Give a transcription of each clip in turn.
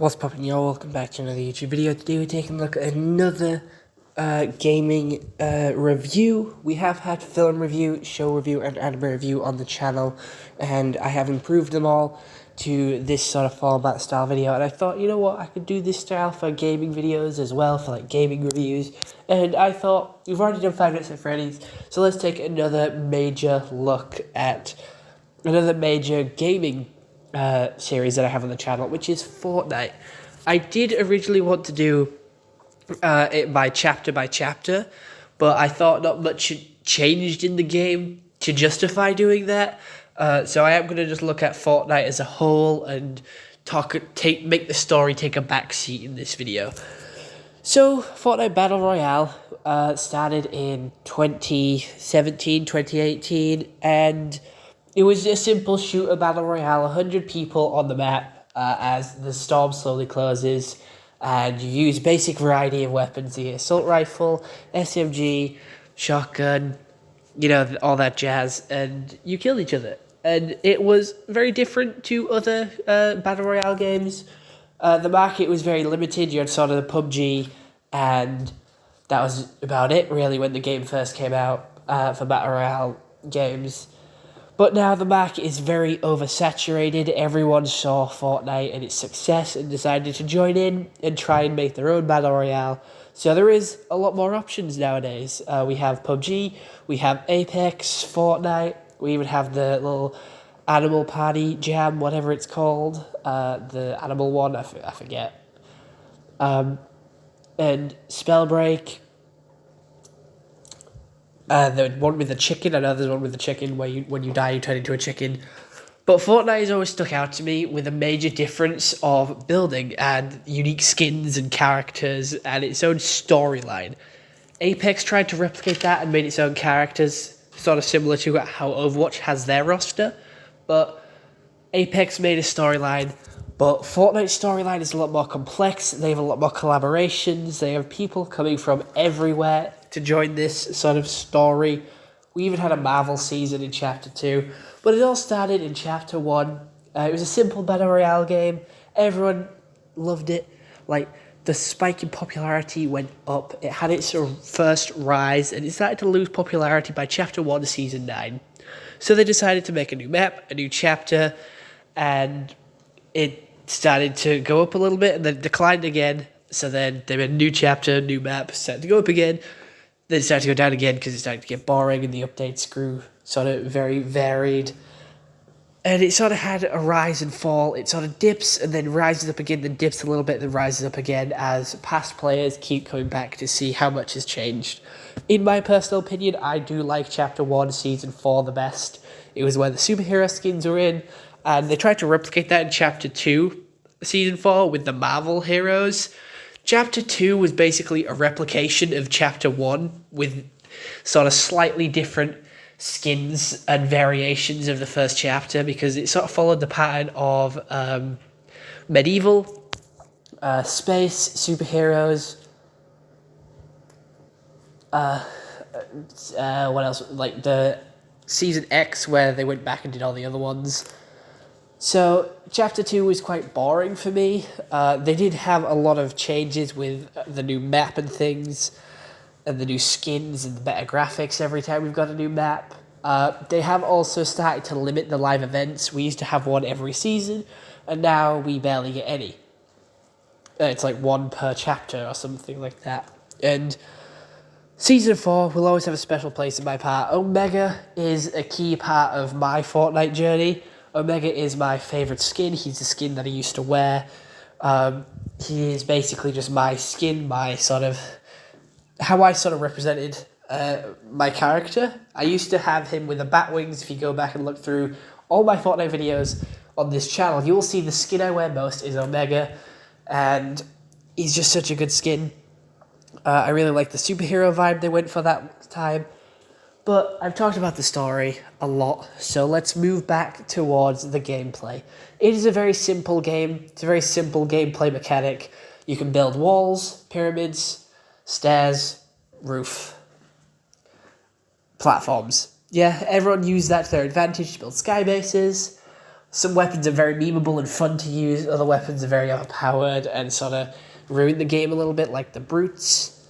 What's poppin', y'all? Welcome back to another YouTube video. Today we're taking a look at another gaming review. We have had film review, show review, and anime review on the channel, and I have improved them all to this sort of format style video, and I thought, you know what, I could do this style for gaming videos as well, for like gaming reviews, and I thought, we've already done 5 Nights at Freddy's, so let's take another major look at another major gaming series that I have on the channel, which is Fortnite. I did originally want to do it by chapter, but I thought not much changed in the game to justify doing that. So I am going to just look at Fortnite as a whole and make the story take a backseat in this video. So, Fortnite Battle Royale started in 2017, 2018, and it was a simple shooter battle royale, 100 people on the map as the storm slowly closes, and you use basic variety of weapons, the assault rifle, SMG, shotgun, you know, all that jazz, and you kill each other. And it was very different to other battle royale games. The market was very limited. You had sort of the PUBG, and that was about it, really, when the game first came out for battle royale games. But now the market is very oversaturated. Everyone saw Fortnite and its success and decided to join in and try and make their own battle royale. So there is a lot more options nowadays. We have PUBG, we have Apex, Fortnite, we even have the little Animal Party Jam, whatever it's called, the animal one, I forget. And Spellbreak. The one with the chicken, I know there's one with the chicken where when you die you turn into a chicken. But Fortnite has always stuck out to me with a major difference of building and unique skins and characters and its own storyline. Apex tried to replicate that and made its own characters, sort of similar to how Overwatch has their roster. But Apex made a storyline, but Fortnite's storyline is a lot more complex. They have a lot more collaborations. They have people coming from everywhere to join this sort of story. We even had a Marvel season in Chapter 2. But it all started in Chapter 1. It was a simple Battle Royale game. Everyone loved it. Like, the spike in popularity went up. It had its first rise, and it started to lose popularity by Chapter 1, Season 9. So they decided to make a new map, a new chapter, and it started to go up a little bit, and then declined again. So then they made a new chapter, new map, started to go up again. Then it started to go down again because it started to get boring and the updates grew sort of very varied. And it sort of had a rise and fall. It sort of dips and then rises up again, then dips a little bit, then rises up again as past players keep coming back to see how much has changed. In my personal opinion, I do like Chapter 1, Season 4 the best. It was where the superhero skins were in, and they tried to replicate that in Chapter 2, Season 4 with the Marvel heroes. Chapter 2 was basically a replication of Chapter 1 with sort of slightly different skins and variations of the first chapter because it sort of followed the pattern of medieval, space, superheroes, what else? Like the Season X where they went back and did all the other ones. So, Chapter 2 was quite boring for me. They did have a lot of changes with the new map and things, and the new skins and the better graphics every time we've got a new map. They have also started to limit the live events. We used to have one every season, and now we barely get any. It's like one per chapter or something like that. And Season 4 will always have a special place in my heart. Omega is a key part of my Fortnite journey. Omega is my favourite skin. He's the skin that I used to wear. He is basically just my skin, my sort of how I sort of represented my character. I used to have him with the bat wings. If you go back and look through all my Fortnite videos on this channel, you will see the skin I wear most is Omega, and he's just such a good skin. I really like the superhero vibe they went for that time. But I've talked about the story a lot, so let's move back towards the gameplay. It is a very simple game. It's a very simple gameplay mechanic. You can build walls, pyramids, stairs, roof, platforms. Yeah, everyone used that to their advantage to build sky bases. Some weapons are very memeable and fun to use. Other weapons are very overpowered and sort of ruin the game a little bit, like the brutes.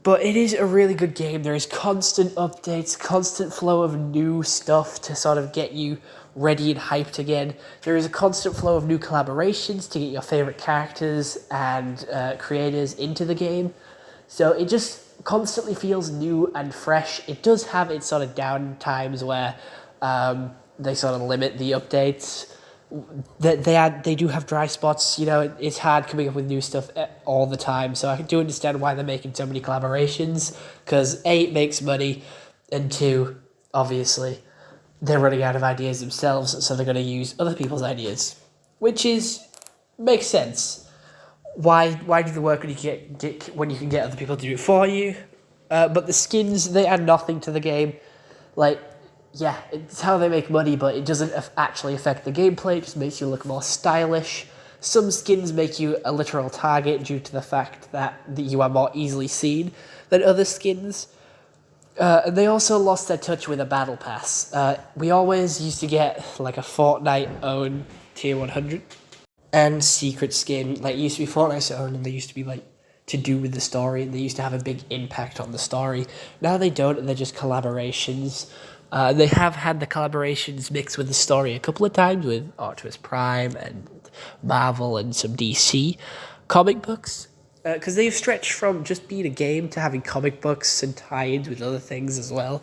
But it is a really good game. There is constant updates, constant flow of new stuff to sort of get you ready and hyped again. There is a constant flow of new collaborations to get your favorite characters and creators into the game. So it just constantly feels new and fresh. It does have its sort of down times where they sort of limit the updates. They do have dry spots. You know, it's hard coming up with new stuff all the time. So I do understand why they're making so many collaborations, because A, it makes money, and two, obviously, they're running out of ideas themselves, so they're going to use other people's ideas, which makes sense. Why do the work when you can get other people to do it for you? But the skins, they add nothing to the game. Like, yeah, it's how they make money, but it doesn't actually affect the gameplay. It just makes you look more stylish. Some skins make you a literal target due to the fact that you are more easily seen than other skins. And they also lost their touch with a battle pass. We always used to get like a Fortnite own tier 100 and secret skin. Like, it used to be Fortnite's own, and they used to be like to do with the story, and they used to have a big impact on the story. Now they don't, and they're just collaborations. They have had the collaborations mixed with the story a couple of times with Optimus Prime and Marvel and some DC comic books. Because they've stretched from just being a game to having comic books and tie-ins with other things as well,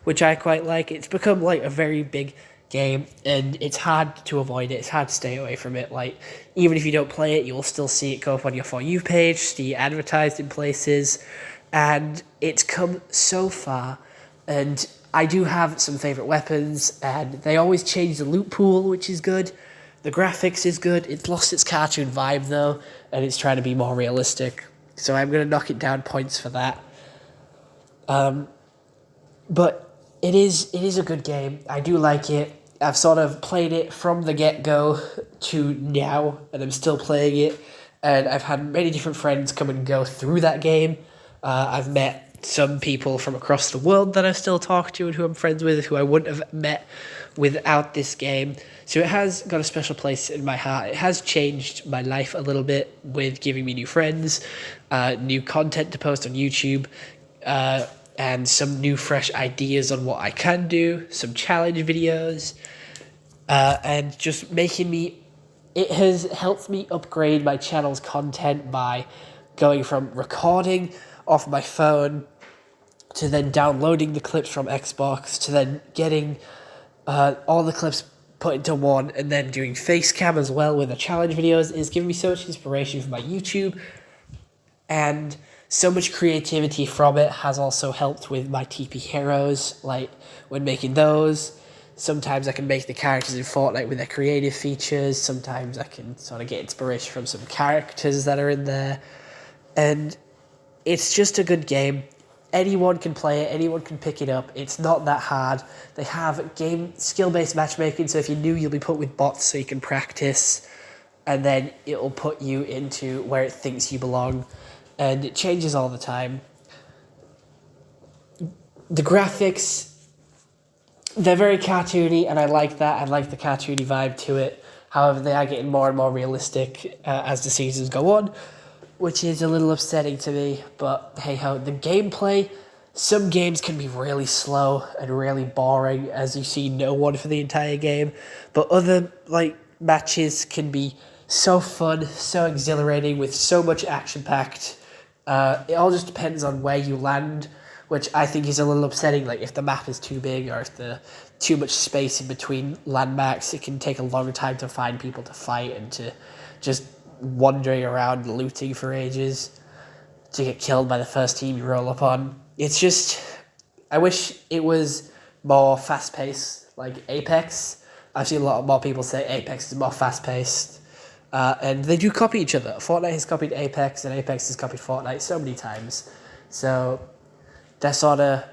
which I quite like. It's become like a very big game, and it's hard to avoid it. It's hard to stay away from it. Like, even if you don't play it, you will still see it go up on your For You page, see it advertised in places, and it's come so far. And I do have some favourite weapons, and they always change the loot pool, which is good. The graphics is good. It's lost its cartoon vibe, though, and it's trying to be more realistic. So I'm going to knock it down points for that. But it is a good game. I do like it. I've sort of played it from the get-go to now, and I'm still playing it. And I've had many different friends come and go through that game. I've met some people from across the world that I still talk to and who I'm friends with, who I wouldn't have met without this game. So it has got a special place in my heart. It has changed my life a little bit with giving me new friends, new content to post on YouTube, and some new fresh ideas on what I can do, some challenge videos, and just making me... It has helped me upgrade my channel's content by going from recording off my phone to then downloading the clips from Xbox, to then getting all the clips put into one, and then doing face cam as well with the challenge videos. Is giving me so much inspiration for my YouTube, and so much creativity from it has also helped with my TP heroes. Like, when making those, sometimes I can make the characters in Fortnite with their creative features, sometimes I can sort of get inspiration from some characters that are in there, and it's just a good game. Anyone can play it, anyone can pick it up. It's not that hard. They have game skill-based matchmaking, so if you're new, you'll be put with bots so you can practice, and then it'll put you into where it thinks you belong, and it changes all the time. The graphics, they're very cartoony, and I like that. I like the cartoony vibe to it. However, they are getting more and more realistic as the seasons go on, which is a little upsetting to me, but hey-ho. The gameplay, some games can be really slow and really boring, as you see no one for the entire game, but other matches can be so fun, so exhilarating, with so much action-packed. It all just depends on where you land, which I think is a little upsetting. Like, if the map is too big, or if there's too much space in between landmarks, it can take a long time to find people to fight and to just wandering around looting for ages to get killed by the first team you roll up on. It's just, I wish it was more fast-paced, like Apex. I've seen a lot more people say Apex is more fast-paced, and they do copy each other. Fortnite has copied Apex, and Apex has copied Fortnite so many times. So they're sort of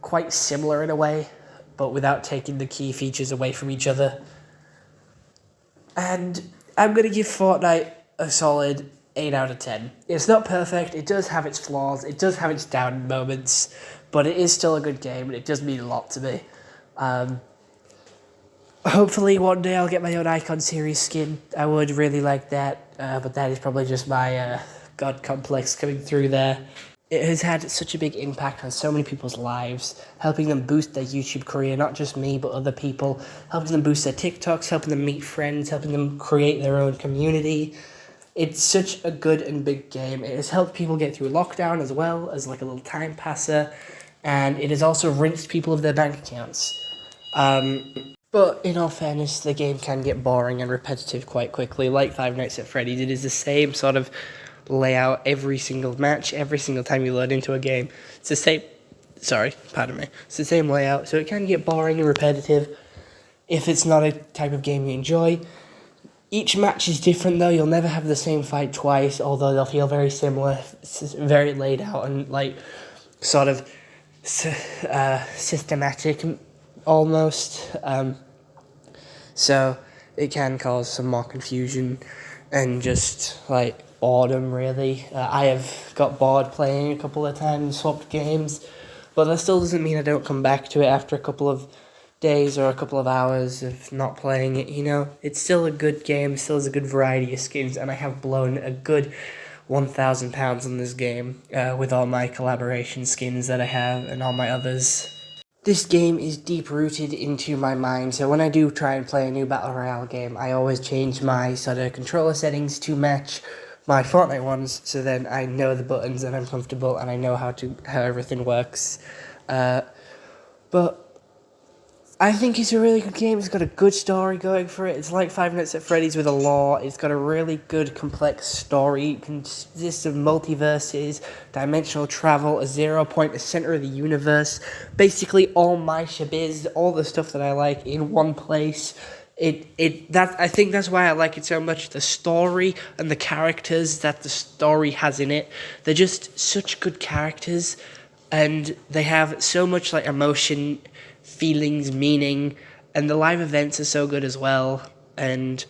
quite similar in a way, but without taking the key features away from each other. And I'm going to give Fortnite a solid 8 out of 10. It's not perfect, it does have its flaws, it does have its down moments, but it is still a good game, and it does mean a lot to me. Hopefully one day I'll get my own Icon series skin. I would really like that, but that is probably just my God complex coming through there. It has had such a big impact on so many people's lives, helping them boost their YouTube career, not just me, but other people, helping them boost their TikToks, helping them meet friends, helping them create their own community. It's such a good and big game. It has helped people get through lockdown as well as like a little time passer, and it has also rinsed people of their bank accounts. But in all fairness, the game can get boring and repetitive quite quickly. Like Five Nights at Freddy's, it is the same sort of layout every single match, every single time you load into a game. It's the same, it's the same layout, so it can get boring and repetitive if it's not a type of game you enjoy. Each match is different though, you'll never have the same fight twice, although they'll feel very similar, very laid out and like sort of systematic almost. So it can cause some more confusion and just like boredom really. I have got bored playing a couple of times, swapped games, but that still doesn't mean I don't come back to it after a couple of days or a couple of hours of not playing it, you know. It's still a good game, still has a good variety of skins, and I have blown a good £1,000 on this game with all my collaboration skins that I have and all my others. This game is deep-rooted into my mind, so when I do try and play a new Battle Royale game, I always change my sort of controller settings to match my Fortnite ones, so then I know the buttons and I'm comfortable and I know how everything works. But I think it's a really good game. It's got a good story going for it. It's like Five Nights at Freddy's with a lore. It's got a really good, complex story. It consists of multiverses, dimensional travel, a 0 point, a center of the universe. Basically, all my shabiz, all the stuff that I like in one place. I think that's why I like it so much. The story and the characters that the story has in it. They're just such good characters, and they have so much like emotion, feelings, meaning, and the live events are so good as well, and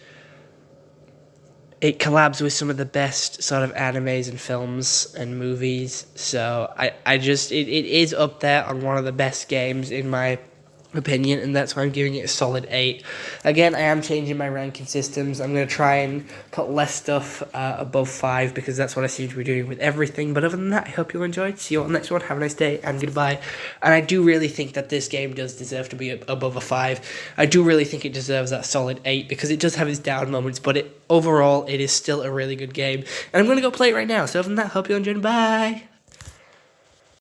it collabs with some of the best sort of animes and films and movies, so it is up there on one of the best games in my opinion, and that's why I'm giving it a solid 8. Again, I am changing my ranking systems. I'm going to try and put less stuff above 5 because that's what I seem to be doing with everything. But other than that, I hope you enjoyed. See you on the next one. Have a nice day and goodbye. And I do really think that this game does deserve to be above a 5. I do really think it deserves that solid 8 because it does have its down moments, but overall, it is still a really good game. And I'm going to go play it right now. So other than that, hope you enjoyed. Bye!